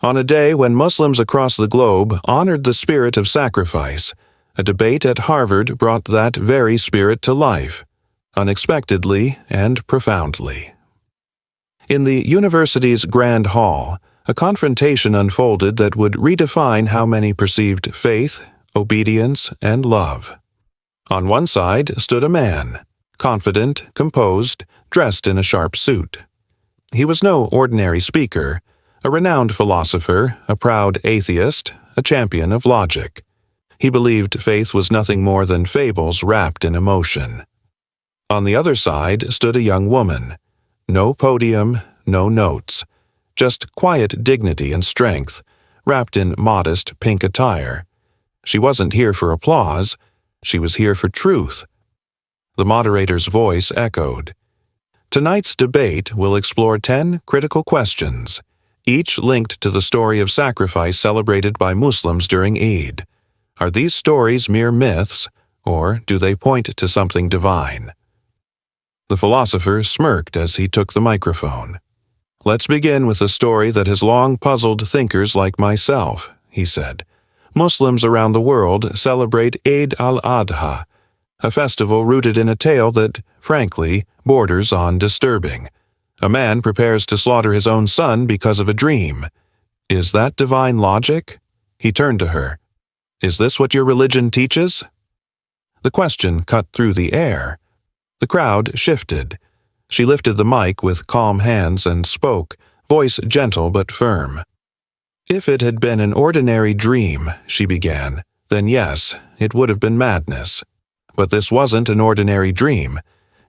On a day when Muslims across the globe honored the spirit of sacrifice, a debate at Harvard brought that very spirit to life, unexpectedly and profoundly. In the university's Grand Hall, a confrontation unfolded that would redefine how many perceived faith, obedience, and love. On one side stood a man, confident, composed, dressed in a sharp suit. He was no ordinary speaker, a renowned philosopher, a proud atheist, a champion of logic. He believed faith was nothing more than fables wrapped in emotion. On the other side stood a young woman. No podium, no notes, just quiet dignity and strength, wrapped in modest pink attire. She wasn't here for applause, she was here for truth. The moderator's voice echoed. Tonight's debate will explore 10 critical questions, each linked to the story of sacrifice celebrated by Muslims during Eid. Are these stories mere myths, or do they point to something divine? The philosopher smirked as he took the microphone. "Let's begin with a story that has long puzzled thinkers like myself," he said. Muslims around the world celebrate Eid al-Adha, a festival rooted in a tale that, frankly, borders on disturbing. A man prepares to slaughter his own son because of a dream. Is that divine logic? He turned to her. Is this what your religion teaches? The question cut through the air. The crowd shifted. She lifted the mic with calm hands and spoke, voice gentle but firm. If it had been an ordinary dream, she began, then yes, it would have been madness. But this wasn't an ordinary dream.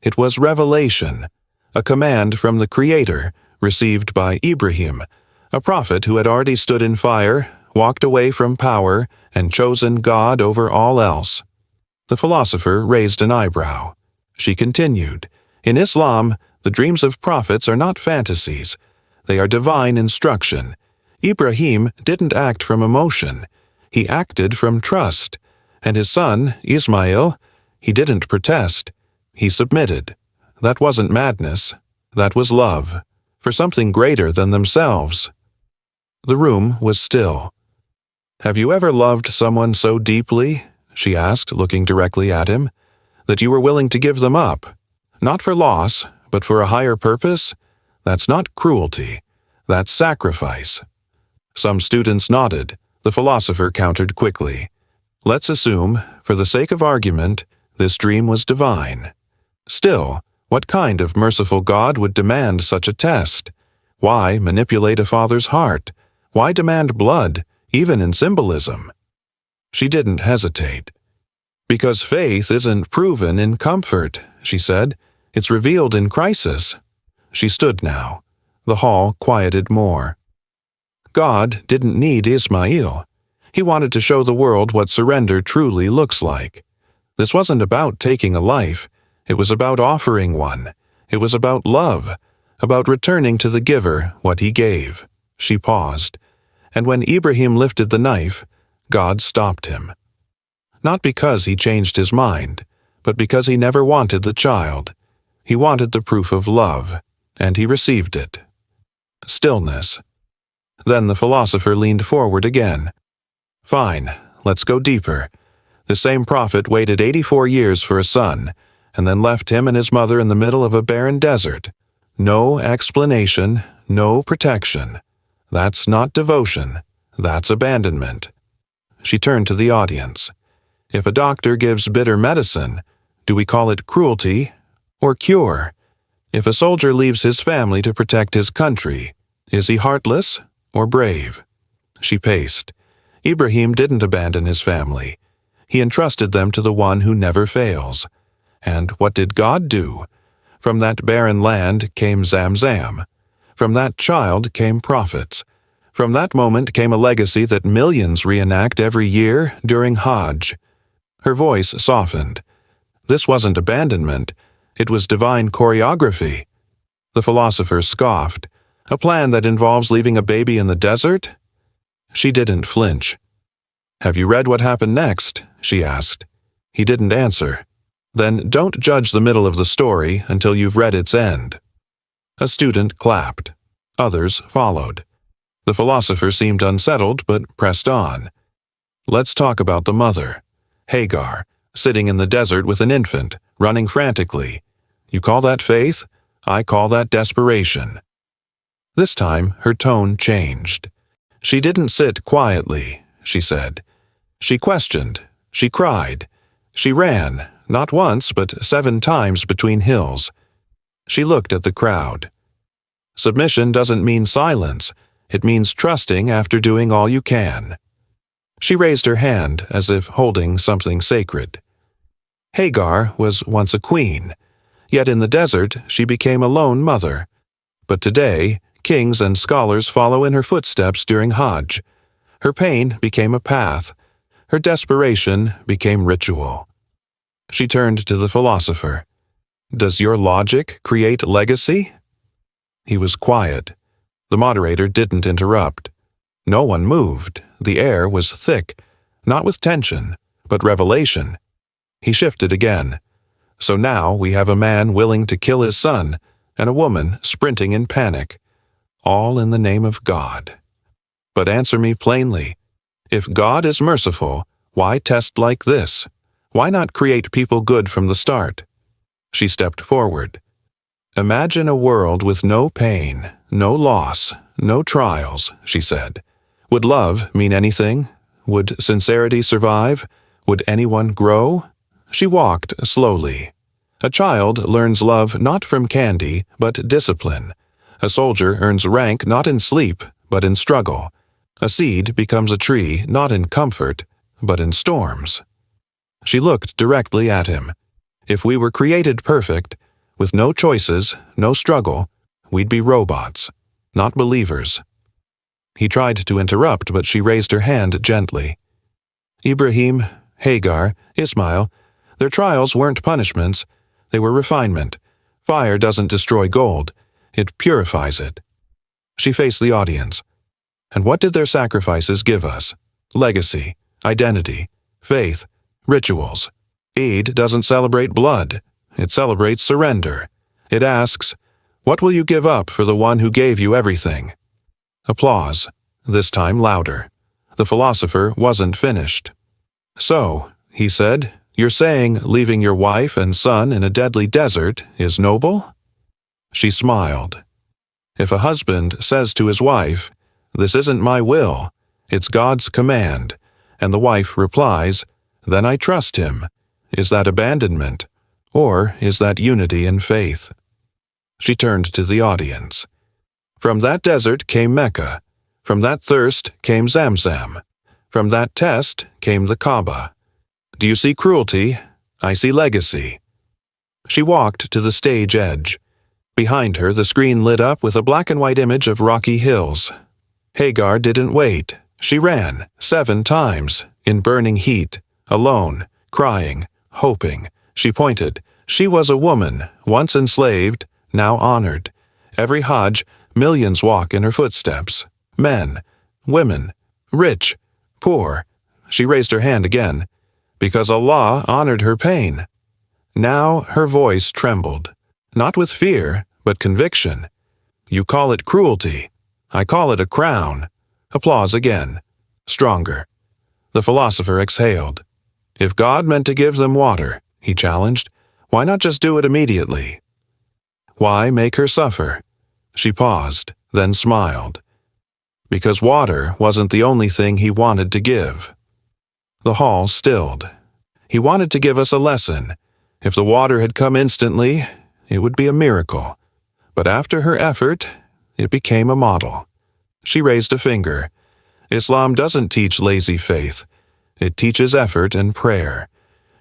It was revelation, a command from the Creator, received by Ibrahim, a prophet who had already stood in fire, walked away from power, and chosen God over all else. The philosopher raised an eyebrow. She continued, In Islam, the dreams of prophets are not fantasies. They are divine instruction. Ibrahim didn't act from emotion. He acted from trust. And his son, Ismail, he didn't protest. He submitted. That wasn't madness. That was love, for something greater than themselves. The room was still. Have you ever loved someone so deeply, she asked, looking directly at him, that you were willing to give them up? Not for loss, but for a higher purpose? That's not cruelty. That's sacrifice. Some students nodded. The philosopher countered quickly. Let's assume, for the sake of argument, this dream was divine. Still, what kind of merciful God would demand such a test? Why manipulate a father's heart? Why demand blood, even in symbolism? She didn't hesitate. Because faith isn't proven in comfort, she said. It's revealed in crisis. She stood now. The hall quieted more. God didn't need Ismail. He wanted to show the world what surrender truly looks like. This wasn't about taking a life. It was about offering one. It was about love, about returning to the giver what he gave. She paused. And when Ibrahim lifted the knife, God stopped him. Not because he changed his mind, but because he never wanted the child. He wanted the proof of love, and he received it. Stillness. Then the philosopher leaned forward again. Fine, let's go deeper. The same prophet waited 84 years for a son, and then left him and his mother in the middle of a barren desert. No explanation, no protection. That's not devotion. That's abandonment. She turned to the audience. If a doctor gives bitter medicine, do we call it cruelty or cure? If a soldier leaves his family to protect his country, is he heartless or brave? She paced. Ibrahim didn't abandon his family. He entrusted them to the one who never fails. And what did God do? From that barren land came Zamzam. From that child came prophets. From that moment came a legacy that millions reenact every year during Hajj. Her voice softened. This wasn't abandonment. It was divine choreography. The philosopher scoffed. A plan that involves leaving a baby in the desert? She didn't flinch. Have you read what happened next? She asked. He didn't answer. Then don't judge the middle of the story until you've read its end. A student clapped. Others followed. The philosopher seemed unsettled but pressed on. Let's talk about the mother, Hagar, sitting in the desert with an infant, running frantically. You call that faith? I call that desperation. This time her tone changed. She didn't sit quietly, she said. She questioned. She cried. She ran, not once but 7 times between hills. She looked at the crowd. Submission doesn't mean silence. It means trusting after doing all you can. She raised her hand as if holding something sacred. Hagar was once a queen, yet in the desert she became a lone mother. But today, kings and scholars follow in her footsteps during Hajj. Her pain became a path. Her desperation became ritual. She turned to the philosopher. Does your logic create legacy? He was quiet. The moderator didn't interrupt. No one moved. The air was thick, not with tension, but revelation. He shifted again. So now we have a man willing to kill his son and a woman sprinting in panic, all in the name of God. But answer me plainly. If God is merciful, why test like this? Why not create people good from the start? She stepped forward. Imagine a world with no pain, no loss, no trials, she said. Would love mean anything? Would sincerity survive? Would anyone grow? She walked slowly. A child learns love not from candy, but discipline. A soldier earns rank not in sleep, but in struggle. A seed becomes a tree not in comfort, but in storms. She looked directly at him. If we were created perfect, with no choices, no struggle, we'd be robots, not believers. He tried to interrupt, but she raised her hand gently. Ibrahim, Hagar, Ismail, their trials weren't punishments, they were refinement. Fire doesn't destroy gold, it purifies it. She faced the audience. And what did their sacrifices give us? Legacy, identity, faith, rituals. Eid doesn't celebrate blood, it celebrates surrender. It asks, what will you give up for the one who gave you everything? Applause, this time louder. The philosopher wasn't finished. So, he said, you're saying leaving your wife and son in a deadly desert is noble? She smiled. If a husband says to his wife, this isn't my will, it's God's command, and the wife replies, then I trust him, is that abandonment, or is that unity in faith? She turned to the audience. From that desert came Mecca. From that thirst came Zamzam. From that test came the Kaaba. Do you see cruelty? I see legacy. She walked to the stage edge. Behind her, the screen lit up with a black and white image of rocky hills. Hagar didn't wait. She ran 7 times, in burning heat, alone, crying, hoping. She pointed. She was a woman, once enslaved, now honored. Every Hajj, millions walk in her footsteps. Men, women, rich, poor. She raised her hand again. Because Allah honored her pain. Now her voice trembled, not with fear, but conviction. You call it cruelty. I call it a crown. Applause again. Stronger. The philosopher exhaled. If God meant to give them water, he challenged, why not just do it immediately? Why make her suffer? She paused, then smiled. Because water wasn't the only thing he wanted to give. The hall stilled. He wanted to give us a lesson. If the water had come instantly, it would be a miracle. But after her effort, it became a model. She raised a finger. Islam doesn't teach lazy faith. It teaches effort and prayer.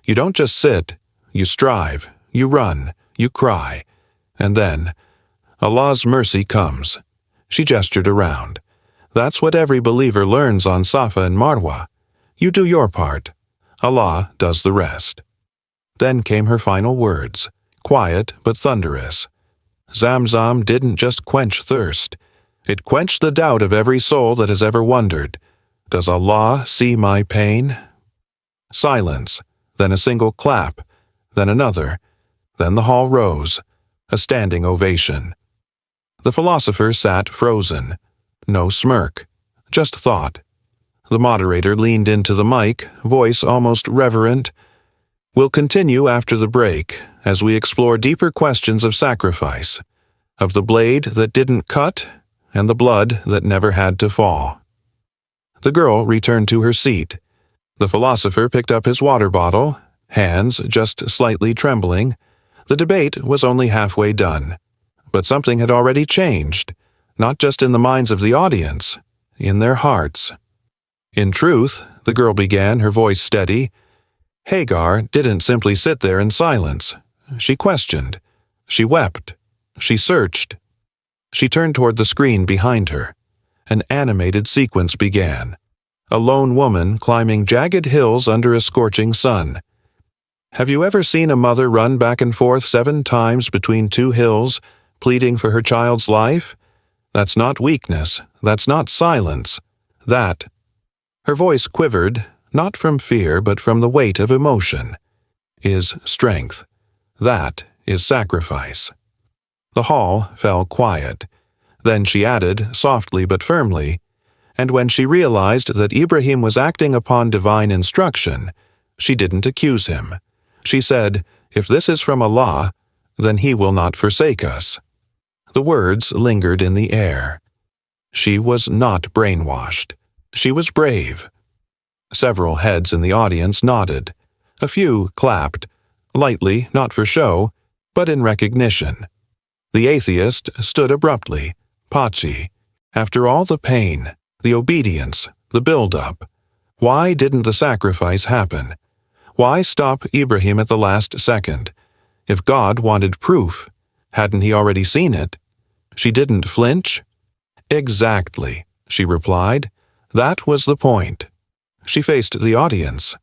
You don't just sit, you strive, you run, you cry. And then, Allah's mercy comes. She gestured around. That's what every believer learns on Safa and Marwa. You do your part. Allah does the rest. Then came her final words, quiet but thunderous. Zamzam didn't just quench thirst. It quenched the doubt of every soul that has ever wondered, does Allah see my pain? Silence, then a single clap, then another, then the hall rose, a standing ovation. The philosopher sat frozen. No smirk. Just thought. The moderator leaned into the mic, voice almost reverent. We'll continue after the break as we explore deeper questions of sacrifice, of the blade that didn't cut and the blood that never had to fall. The girl returned to her seat. The philosopher picked up his water bottle, hands just slightly trembling. The debate was only halfway done. But something had already changed, not just in the minds of the audience, in their hearts. In truth, the girl began, her voice steady, Hagar didn't simply sit there in silence. She questioned. She wept. She searched. She turned toward the screen behind her. An animated sequence began. A lone woman climbing jagged hills under a scorching sun. Have you ever seen a mother run back and forth 7 times between 2 hills, pleading for her child's life? That's not weakness. That's not silence. That. Her voice quivered, not from fear but from the weight of emotion. Is strength. That is sacrifice. The hall fell quiet. Then she added, softly but firmly, and when she realized that Ibrahim was acting upon divine instruction, she didn't accuse him. She said, if this is from Allah, then He will not forsake us. The words lingered in the air. She was not brainwashed. She was brave. Several heads in the audience nodded. A few clapped, lightly, not for show, but in recognition. The atheist stood abruptly, patchy. After all the pain, the obedience, the build-up, why didn't the sacrifice happen? Why stop Ibrahim at the last second? If God wanted proof, hadn't He already seen it? She didn't flinch? Exactly, she replied. That was the point. She faced the audience.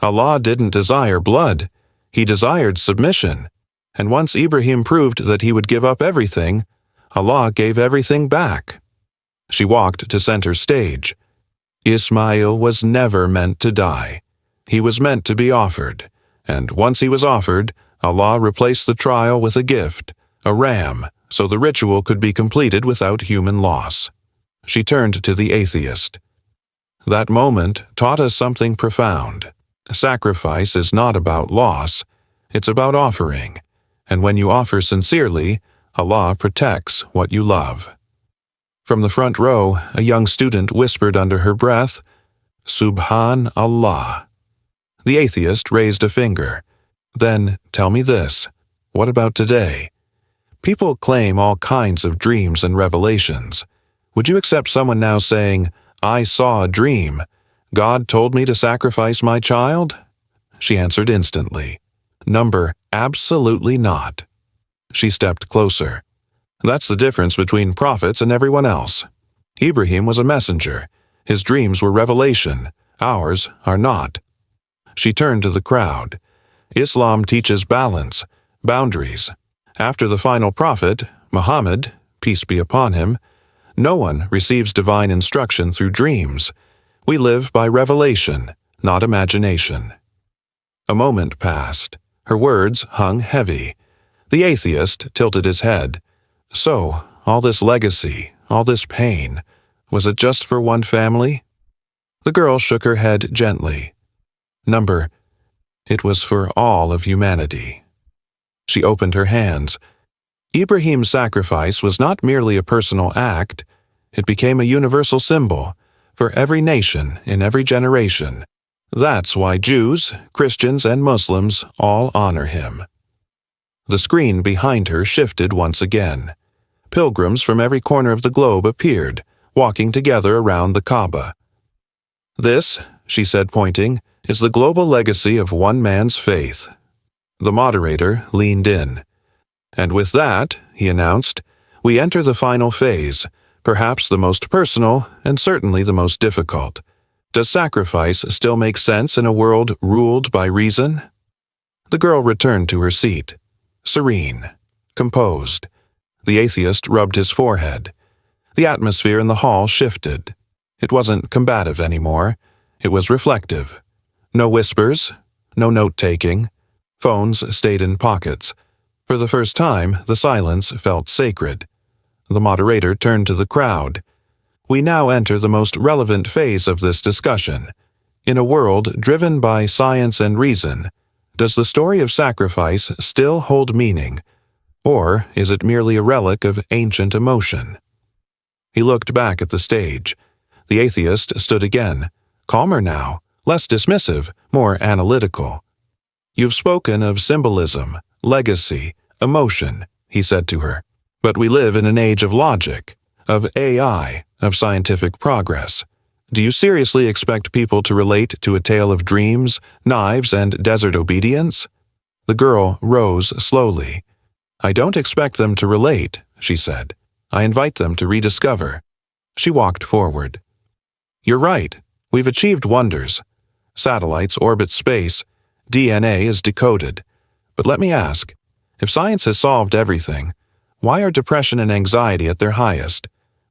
Allah didn't desire blood. He desired submission. And once Ibrahim proved that he would give up everything, Allah gave everything back. She walked to center stage. Ismail was never meant to die. He was meant to be offered. And once he was offered, Allah replaced the trial with a gift, a ram, so the ritual could be completed without human loss. She turned to the atheist. That moment taught us something profound. Sacrifice is not about loss. It's about offering. And when you offer sincerely, Allah protects what you love. From the front row, a young student whispered under her breath, Subhan Allah. The atheist raised a finger. Then, tell me this. What about today? People claim all kinds of dreams and revelations. Would you accept someone now saying, I saw a dream. God told me to sacrifice my child? She answered instantly. Number, absolutely not. She stepped closer. That's the difference between prophets and everyone else. Ibrahim was a messenger. His dreams were revelation. Ours are not. She turned to the crowd. Islam teaches balance, boundaries. After the final prophet, Muhammad, peace be upon him, no one receives divine instruction through dreams. We live by revelation, not imagination. A moment passed. Her words hung heavy. The atheist tilted his head. So, all this legacy, all this pain, was it just for one family? The girl shook her head gently. Number, it was for all of humanity. She opened her hands. Ibrahim's sacrifice was not merely a personal act. It became a universal symbol for every nation in every generation. That's why Jews, Christians, and Muslims all honor him. The screen behind her shifted once again. Pilgrims from every corner of the globe appeared, walking together around the Kaaba. This, she said pointing, is the global legacy of one man's faith. The moderator leaned in. And with that, he announced, we enter the final phase, perhaps the most personal and certainly the most difficult. Does sacrifice still make sense in a world ruled by reason? The girl returned to her seat, serene, composed. The atheist rubbed his forehead. The atmosphere in the hall shifted. It wasn't combative anymore. It was reflective. No whispers, no note-taking. Phones stayed in pockets. For the first time, the silence felt sacred. The moderator turned to the crowd. We now enter the most relevant phase of this discussion. In a world driven by science and reason, does the story of sacrifice still hold meaning, or is it merely a relic of ancient emotion? He looked back at the stage. The atheist stood again, calmer now, less dismissive, more analytical. "You've spoken of symbolism, legacy, emotion," he said to her. "But we live in an age of logic, of AI, of scientific progress. Do you seriously expect people to relate to a tale of dreams, knives, and desert obedience?" The girl rose slowly. "I don't expect them to relate," she said. "I invite them to rediscover." She walked forward. "You're right. We've achieved wonders. Satellites orbit space. DNA is decoded. But let me ask, if science has solved everything, why are depression and anxiety at their highest?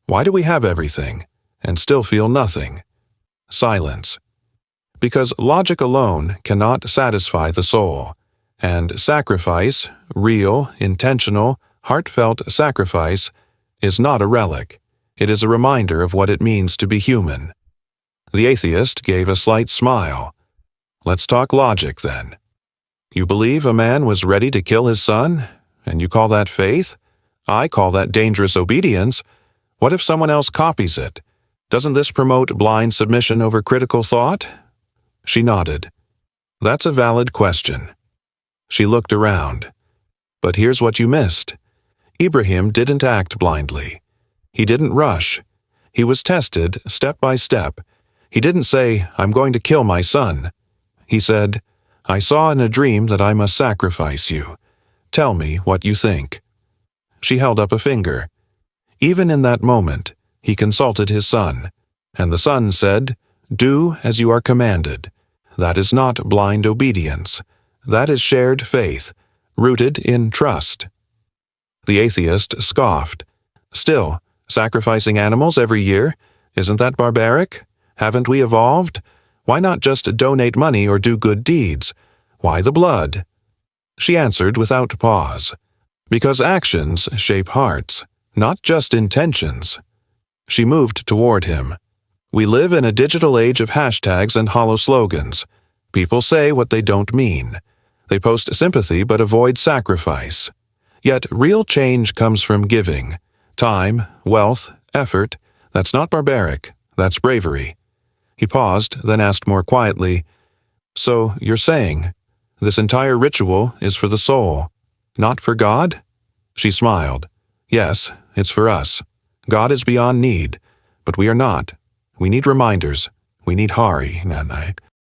Why do we have everything and still feel nothing?" Silence. Because logic alone cannot satisfy the soul, and sacrifice, real, intentional, heartfelt sacrifice, is not a relic. It is a reminder of what it means to be human. The atheist gave a slight smile. "Let's talk logic, then. You believe a man was ready to kill his son, and you call that faith? I call that dangerous obedience. What if someone else copies it? Doesn't this promote blind submission over critical thought?" She nodded. "That's a valid question." She looked around. "But here's what you missed. Ibrahim didn't act blindly. He didn't rush. He was tested step by step. He didn't say, 'I'm going to kill my son.' He said, 'I saw in a dream that I must sacrifice you. Tell me what you think.'" She held up a finger. Even in that moment, he consulted his son, and the son said, "Do as you are commanded." That is not blind obedience. That is shared faith, rooted in trust. The atheist scoffed. "Still, sacrificing animals every year? Isn't that barbaric? Haven't we evolved? Why not just donate money or do good deeds? Why the blood?" She answered without pause. "Because actions shape hearts, not just intentions." She moved toward him. "We live in a digital age of hashtags and hollow slogans. People say what they don't mean. They post sympathy but avoid sacrifice. Yet real change comes from giving. Time, wealth, effort. That's not barbaric. That's bravery." He paused, then asked more quietly, "So you're saying this entire ritual is for the soul, not for God?" She smiled. "Yes, it's for us. God is beyond need, but we are not. We need reminders. We need Hari, Nanai.